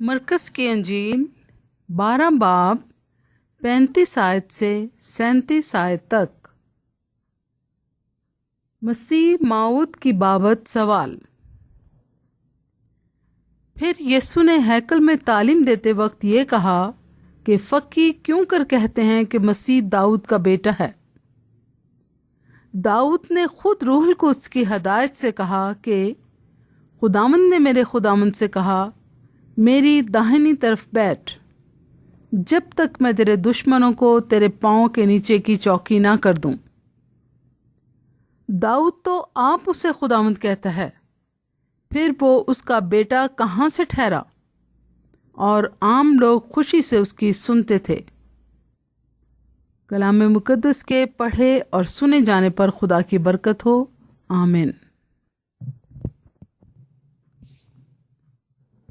मरकस की अंजील 12 बाब 35 आयत से 37 आयत तक। मसीह मौत की बाबत सवाल। फिर यीशु ने हैकल में तालीम देते वक्त ये कहा कि फक्की क्यों कर कहते हैं कि मसीह दाऊद का बेटा है। दाऊद ने खुद रूहुल कुद्स की हदायत से कहा कि खुदावंद ने मेरे खुदावंद से कहा, मेरी दाहिनी तरफ बैठ जब तक मैं तेरे दुश्मनों को तेरे पांव के नीचे की चौकी ना कर दूं। दाऊद तो आप उसे खुदावंद कहता है, फिर वो उसका बेटा कहां से ठहरा? और आम लोग खुशी से उसकी सुनते थे। कलाम मुकद्दस के पढ़े और सुने जाने पर खुदा की बरकत हो। आमीन।